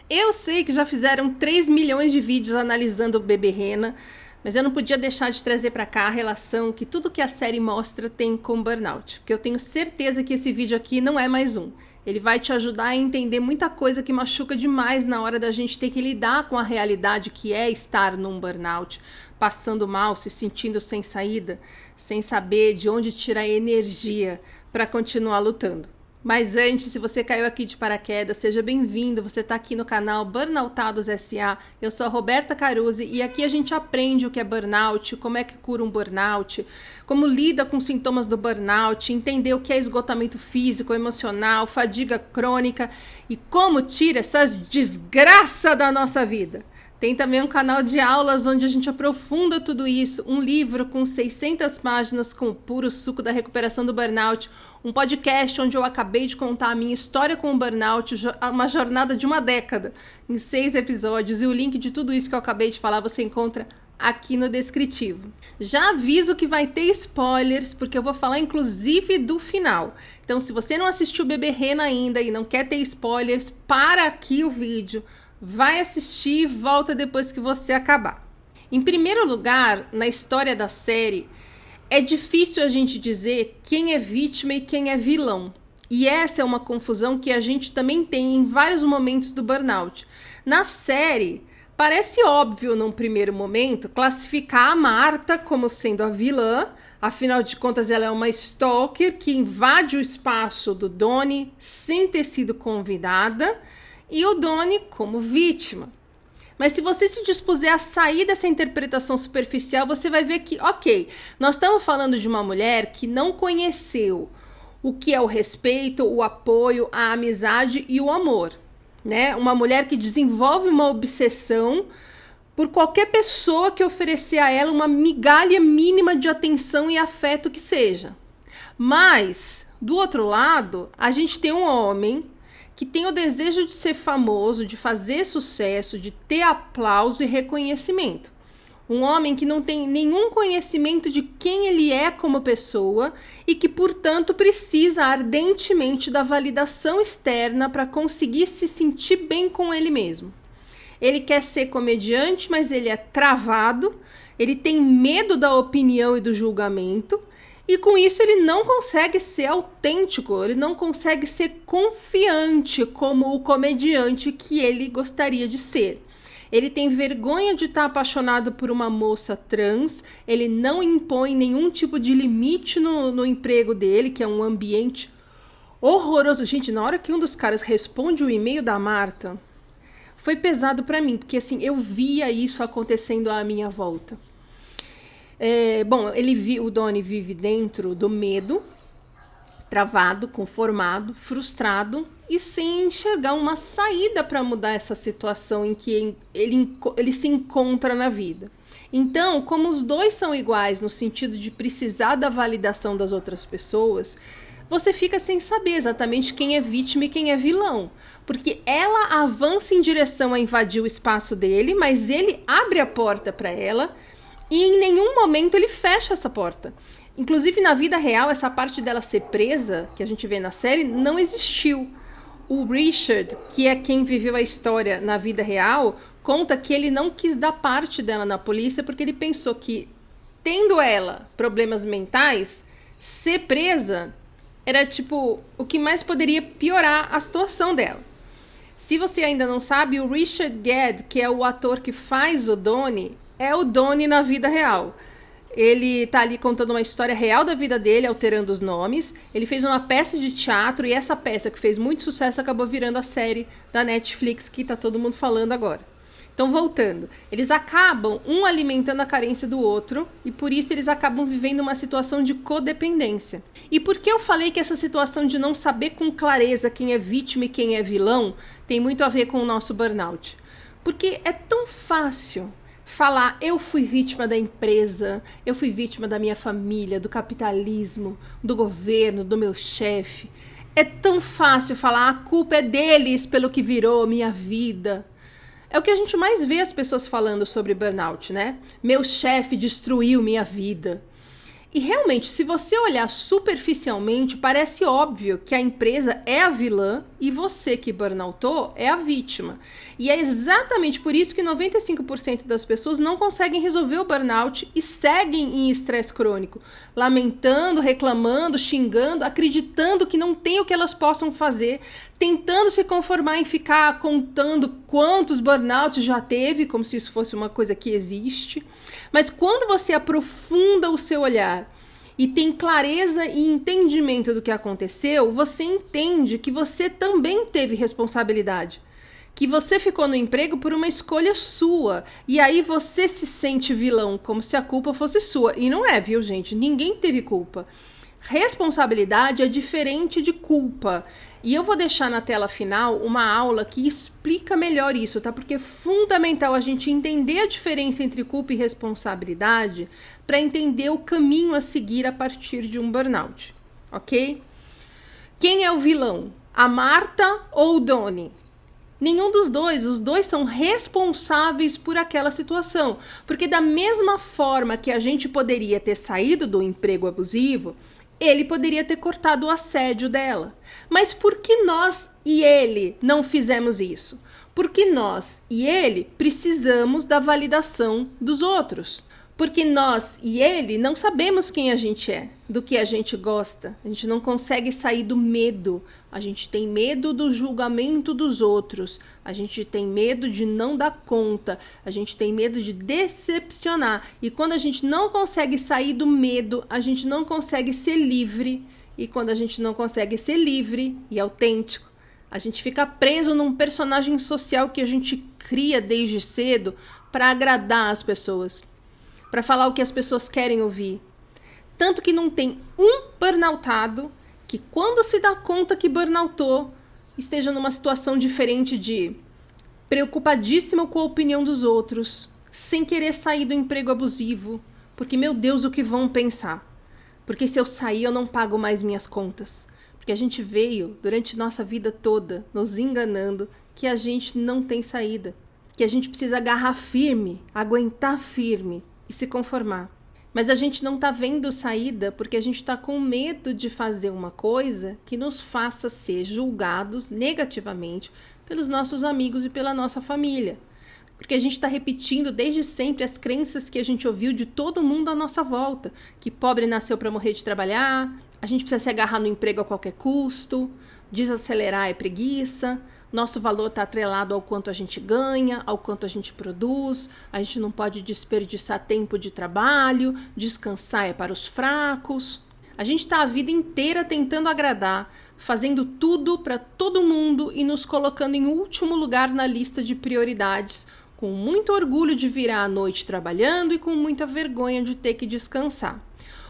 Eu sei que já fizeram 3 milhões de vídeos analisando o bebê Rena, mas eu não podia deixar de trazer para cá a relação que tudo que a série mostra tem com burnout, porque eu tenho certeza que esse vídeo aqui não é mais um. Ele vai te ajudar a entender muita coisa que machuca demais na hora da gente ter que lidar com a realidade que é estar num burnout, passando mal, se sentindo sem saída, sem saber de onde tirar energia para continuar lutando. Mas antes, se você caiu aqui de paraquedas, seja bem-vindo. Você está aqui no canal Burnoutados S.A. Eu sou a Roberta Caruzzi e aqui a gente aprende o que é burnout, como é que cura um burnout, como lida com os sintomas do burnout, entender o que é esgotamento físico, emocional, fadiga crônica e como tira essas desgraças da nossa vida. Tem também um canal de aulas onde a gente aprofunda tudo isso, um livro com 600 páginas com o puro suco da recuperação do burnout, um podcast onde eu acabei de contar a minha história com o burnout, uma jornada de uma década, em 6 episódios, e o link de tudo isso que eu acabei de falar você encontra aqui no descritivo. Já aviso que vai ter spoilers, porque eu vou falar inclusive do final. Então, se você não assistiu o Bebê Rena ainda e não quer ter spoilers, para aqui o vídeo. Vai assistir e volta depois que você acabar. Em primeiro lugar, na história da série, é difícil a gente dizer quem é vítima e quem é vilão. E essa é uma confusão que a gente também tem em vários momentos do burnout. Na série, parece óbvio num primeiro momento classificar a Marta como sendo a vilã. Afinal de contas, ela é uma stalker que invade o espaço do Donnie sem ter sido convidada. E o Donnie como vítima. Mas se você se dispuser a sair dessa interpretação superficial, você vai ver que, ok, nós estamos falando de uma mulher que não conheceu o que é o respeito, o apoio, a amizade e o amor, né? Uma mulher que desenvolve uma obsessão por qualquer pessoa que oferecer a ela uma migalha mínima de atenção e afeto que seja. Mas, do outro lado, a gente tem um homem que tem o desejo de ser famoso, de fazer sucesso, de ter aplauso e reconhecimento. Um homem que não tem nenhum conhecimento de quem ele é como pessoa e que, portanto, precisa ardentemente da validação externa para conseguir se sentir bem com ele mesmo. Ele quer ser comediante, mas ele é travado, ele tem medo da opinião e do julgamento. E com isso ele não consegue ser autêntico, ele não consegue ser confiante como o comediante que ele gostaria de ser. Ele tem vergonha de estar apaixonado por uma moça trans, ele não impõe nenhum tipo de limite no emprego dele, que é um ambiente horroroso. Gente, na hora que um dos caras responde o e-mail da Marta, foi pesado pra mim, porque assim, eu via isso acontecendo à minha volta. O Donnie vive dentro do medo, travado, conformado, frustrado e sem enxergar uma saída para mudar essa situação em que ele se encontra na vida. Então, como os dois são iguais no sentido de precisar da validação das outras pessoas, você fica sem saber exatamente quem é vítima e quem é vilão. Porque ela avança em direção a invadir o espaço dele, mas ele abre a porta para ela. E em nenhum momento ele fecha essa porta. Inclusive, na vida real, essa parte dela ser presa, que a gente vê na série, não existiu. O Richard, que é quem viveu a história na vida real, conta que ele não quis dar parte dela na polícia porque ele pensou que, tendo ela problemas mentais, ser presa era tipo o que mais poderia piorar a situação dela. Se você ainda não sabe, o Richard Gere, que é o ator que faz o Donnie, é o Donnie na vida real. Ele tá ali contando uma história real da vida dele, alterando os nomes. Ele fez uma peça de teatro e essa peça, que fez muito sucesso, acabou virando a série da Netflix que tá todo mundo falando agora. Então, voltando, eles acabam um alimentando a carência do outro e por isso eles acabam vivendo uma situação de codependência. E por que eu falei que essa situação de não saber com clareza quem é vítima e quem é vilão tem muito a ver com o nosso burnout? Porque é tão fácil falar, eu fui vítima da empresa, eu fui vítima da minha família, do capitalismo, do governo, do meu chefe. É tão fácil falar, a culpa é deles pelo que virou minha vida. É o que a gente mais vê as pessoas falando sobre burnout, né? Meu chefe destruiu minha vida. E realmente, se você olhar superficialmente, parece óbvio que a empresa é a vilã e você que burnoutou é a vítima. E é exatamente por isso que 95% das pessoas não conseguem resolver o burnout e seguem em estresse crônico, lamentando, reclamando, xingando, acreditando que não tem o que elas possam fazer, tentando se conformar em ficar contando quantos burnouts já teve, como se isso fosse uma coisa que existe. Mas quando você aprofunda o seu olhar e tem clareza e entendimento do que aconteceu, você entende que você também teve responsabilidade, que você ficou no emprego por uma escolha sua, e aí você se sente vilão, como se a culpa fosse sua. E não é, viu, gente? Ninguém teve culpa. Responsabilidade é diferente de culpa. E eu vou deixar na tela final uma aula que explica melhor isso, tá? Porque é fundamental a gente entender a diferença entre culpa e responsabilidade para entender o caminho a seguir a partir de um burnout, ok? Quem é o vilão? A Marta ou o Donnie? Nenhum dos dois, os dois são responsáveis por aquela situação. Porque da mesma forma que a gente poderia ter saído do emprego abusivo, ele poderia ter cortado o assédio dela. Mas por que nós e ele não fizemos isso? Porque nós e ele precisamos da validação dos outros. Porque nós e ele não sabemos quem a gente é, do que a gente gosta. A gente não consegue sair do medo. A gente tem medo do julgamento dos outros. A gente tem medo de não dar conta. A gente tem medo de decepcionar. E quando a gente não consegue sair do medo, a gente não consegue ser livre. E quando a gente não consegue ser livre e autêntico, a gente fica preso num personagem social que a gente cria desde cedo para agradar as pessoas, para falar o que as pessoas querem ouvir. Tanto que não tem um burnoutado que, quando se dá conta que burnoutou, esteja numa situação diferente de preocupadíssimo com a opinião dos outros, sem querer sair do emprego abusivo, porque, meu Deus, o que vão pensar? Porque se eu sair, eu não pago mais minhas contas. Porque a gente veio, durante nossa vida toda, nos enganando que a gente não tem saída, que a gente precisa agarrar firme, aguentar firme e se conformar. Mas a gente não tá vendo saída porque a gente tá com medo de fazer uma coisa que nos faça ser julgados negativamente pelos nossos amigos e pela nossa família. Porque a gente está repetindo desde sempre as crenças que a gente ouviu de todo mundo à nossa volta. Que pobre nasceu para morrer de trabalhar, a gente precisa se agarrar no emprego a qualquer custo, desacelerar é preguiça, nosso valor está atrelado ao quanto a gente ganha, ao quanto a gente produz, a gente não pode desperdiçar tempo de trabalho, descansar é para os fracos. A gente está a vida inteira tentando agradar, fazendo tudo para todo mundo e nos colocando em último lugar na lista de prioridades, com muito orgulho de virar à noite trabalhando e com muita vergonha de ter que descansar.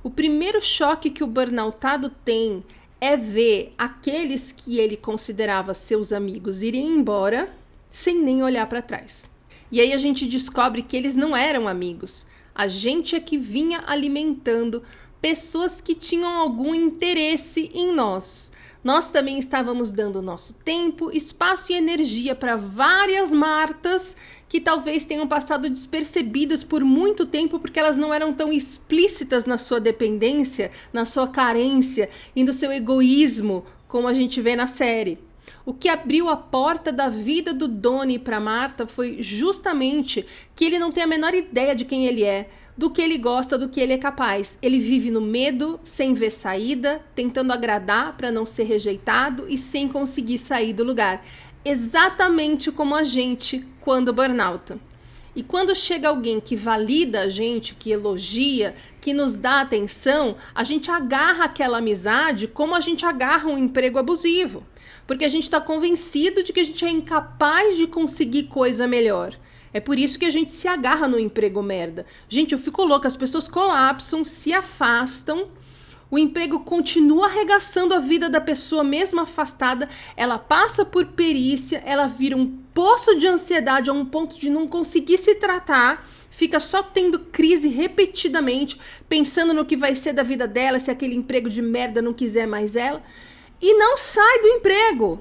O primeiro choque que o burnoutado tem é ver aqueles que ele considerava seus amigos irem embora sem nem olhar para trás. E aí a gente descobre que eles não eram amigos. A gente é que vinha alimentando pessoas que tinham algum interesse em nós. Nós também estávamos dando nosso tempo, espaço e energia para várias Martas que talvez tenham passado despercebidas por muito tempo porque elas não eram tão explícitas na sua dependência, na sua carência e no seu egoísmo, como a gente vê na série. O que abriu a porta da vida do Donnie para Marta foi justamente que ele não tem a menor ideia de quem ele é, do que ele gosta, do que ele é capaz. Ele vive no medo, sem ver saída, tentando agradar para não ser rejeitado e sem conseguir sair do lugar. Exatamente como a gente quando burnouta. E quando chega alguém que valida a gente, que elogia, que nos dá atenção, a gente agarra aquela amizade como a gente agarra um emprego abusivo. Porque a gente está convencido de que a gente é incapaz de conseguir coisa melhor. É por isso que a gente se agarra no emprego merda. Gente, eu fico louca, as pessoas colapsam, se afastam, o emprego continua arregaçando a vida da pessoa mesmo afastada, ela passa por perícia, ela vira um poço de ansiedade a um ponto de não conseguir se tratar, fica só tendo crise repetidamente, pensando no que vai ser da vida dela, se aquele emprego de merda não quiser mais ela, e não sai do emprego.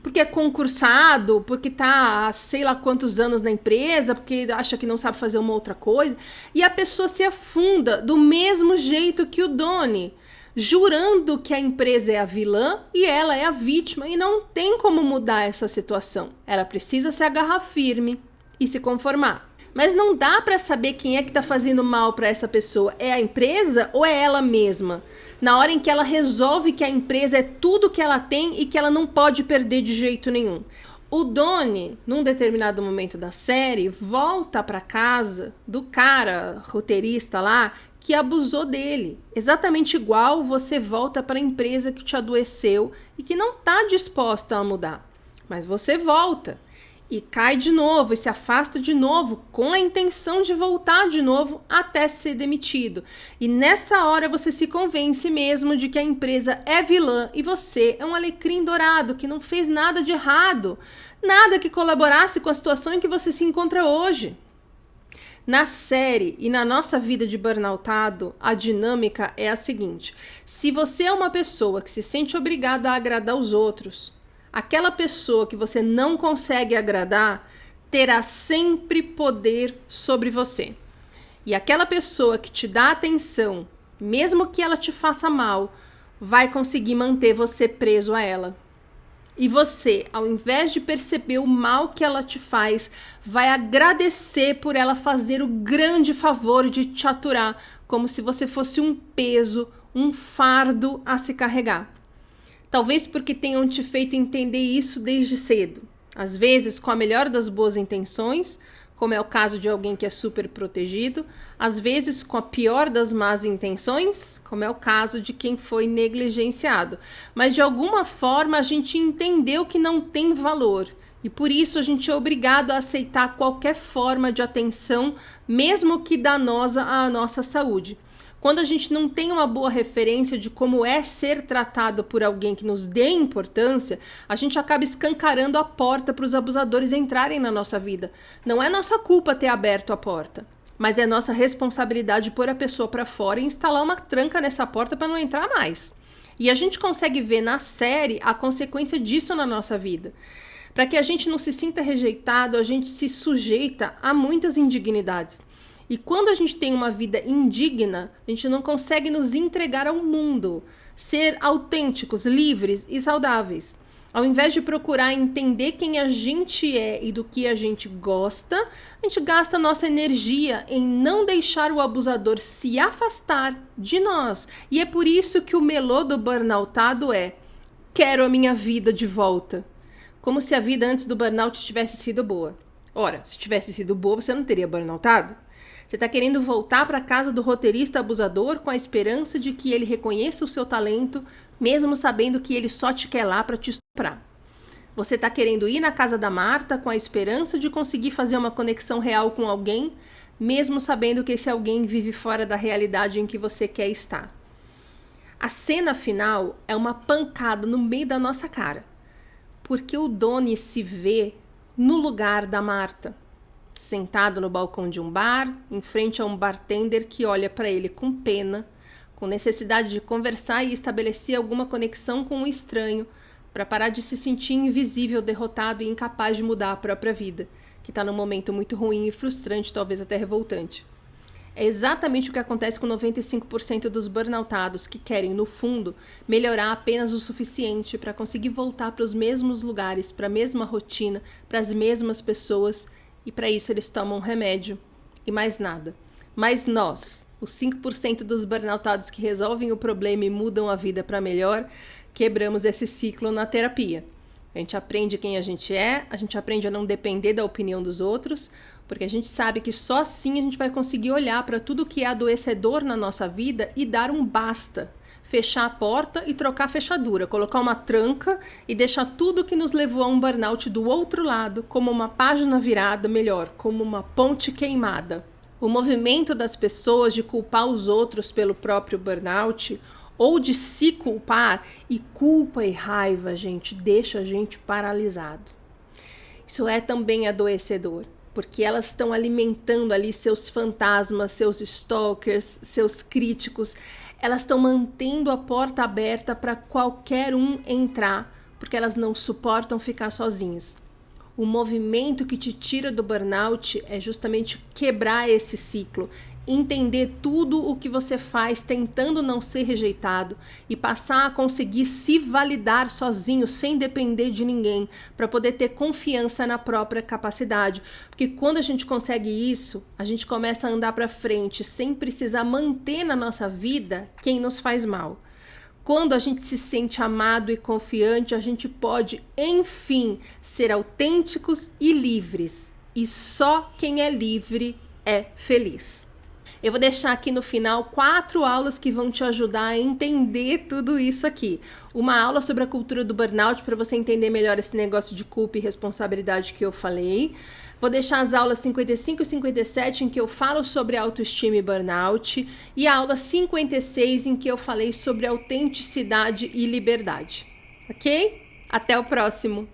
porque é concursado, porque tá há sei lá quantos anos na empresa, porque acha que não sabe fazer uma outra coisa, e a pessoa se afunda do mesmo jeito que o Donnie, jurando que a empresa é a vilã e ela é a vítima, e não tem como mudar essa situação. Ela precisa se agarrar firme e se conformar. Mas não dá para saber quem é que tá fazendo mal para essa pessoa. É a empresa ou é ela mesma? Na hora em que ela resolve que a empresa é tudo que ela tem e que ela não pode perder de jeito nenhum. O Donnie, num determinado momento da série, volta para casa do cara roteirista lá que abusou dele. Exatamente igual você volta para a empresa que te adoeceu e que não está disposta a mudar. Mas você volta. E cai de novo e se afasta de novo com a intenção de voltar de novo até ser demitido. E nessa hora você se convence mesmo de que a empresa é vilã e você é um alecrim dourado que não fez nada de errado, nada que colaborasse com a situação em que você se encontra hoje. Na série e na nossa vida de burnoutado, a dinâmica é a seguinte: se você é uma pessoa que se sente obrigada a agradar os outros, aquela pessoa que você não consegue agradar terá sempre poder sobre você. E aquela pessoa que te dá atenção, mesmo que ela te faça mal, vai conseguir manter você preso a ela. E você, ao invés de perceber o mal que ela te faz, vai agradecer por ela fazer o grande favor de te aturar, como se você fosse um peso, um fardo a se carregar. Talvez porque tenham te feito entender isso desde cedo. Às vezes com a melhor das boas intenções, como é o caso de alguém que é super protegido. Às vezes com a pior das más intenções, como é o caso de quem foi negligenciado. Mas de alguma forma a gente entendeu que não tem valor. E por isso a gente é obrigado a aceitar qualquer forma de atenção, mesmo que danosa à nossa saúde. Quando a gente não tem uma boa referência de como é ser tratado por alguém que nos dê importância, a gente acaba escancarando a porta para os abusadores entrarem na nossa vida. Não é nossa culpa ter aberto a porta, mas é nossa responsabilidade pôr a pessoa para fora e instalar uma tranca nessa porta para não entrar mais. E a gente consegue ver na série a consequência disso na nossa vida. Para que a gente não se sinta rejeitado, a gente se sujeita a muitas indignidades. E quando a gente tem uma vida indigna, a gente não consegue nos entregar ao mundo, ser autênticos, livres e saudáveis. Ao invés de procurar entender quem a gente é e do que a gente gosta, a gente gasta nossa energia em não deixar o abusador se afastar de nós. E é por isso que o melô do burnoutado é: quero a minha vida de volta. Como se a vida antes do burnout tivesse sido boa. Ora, se tivesse sido boa, você não teria burnoutado? Você está querendo voltar para a casa do roteirista abusador com a esperança de que ele reconheça o seu talento, mesmo sabendo que ele só te quer lá para te estuprar. Você está querendo ir na casa da Marta com a esperança de conseguir fazer uma conexão real com alguém, mesmo sabendo que esse alguém vive fora da realidade em que você quer estar. A cena final é uma pancada no meio da nossa cara, porque o Donnie se vê no lugar da Marta. Sentado no balcão de um bar, em frente a um bartender que olha para ele com pena, com necessidade de conversar e estabelecer alguma conexão com um estranho, para parar de se sentir invisível, derrotado e incapaz de mudar a própria vida, que está num momento muito ruim e frustrante, talvez até revoltante. É exatamente o que acontece com 95% dos burnoutados que querem, no fundo, melhorar apenas o suficiente para conseguir voltar para os mesmos lugares, para a mesma rotina, para as mesmas pessoas. E para isso eles tomam remédio e mais nada. Mas nós, os 5% dos burnoutados que resolvem o problema e mudam a vida para melhor, quebramos esse ciclo na terapia. A gente aprende quem a gente aprende a não depender da opinião dos outros, porque a gente sabe que só assim a gente vai conseguir olhar para tudo que é adoecedor na nossa vida e dar um basta. Fechar a porta e trocar a fechadura, colocar uma tranca e deixar tudo que nos levou a um burnout do outro lado como uma página virada, melhor, como uma ponte queimada. O movimento das pessoas de culpar os outros pelo próprio burnout ou de se culpar, e culpa e raiva, gente, deixa a gente paralisado. Isso é também adoecedor, porque elas estão alimentando ali seus fantasmas, seus stalkers, seus críticos. Elas estão mantendo a porta aberta para qualquer um entrar, porque elas não suportam ficar sozinhas. O movimento que te tira do burnout é justamente quebrar esse ciclo, entender tudo o que você faz tentando não ser rejeitado e passar a conseguir se validar sozinho, sem depender de ninguém, para poder ter confiança na própria capacidade. Porque quando a gente consegue isso, a gente começa a andar para frente sem precisar manter na nossa vida quem nos faz mal. Quando a gente se sente amado e confiante, a gente pode, enfim, ser autênticos e livres. E só quem é livre é feliz. Eu vou deixar aqui no final 4 aulas que vão te ajudar a entender tudo isso aqui. Uma aula sobre a cultura do burnout para você entender melhor esse negócio de culpa e responsabilidade que eu falei. Vou deixar as aulas 55 e 57 em que eu falo sobre autoestima e burnout e a aula 56 em que eu falei sobre autenticidade e liberdade. Ok? Até o próximo!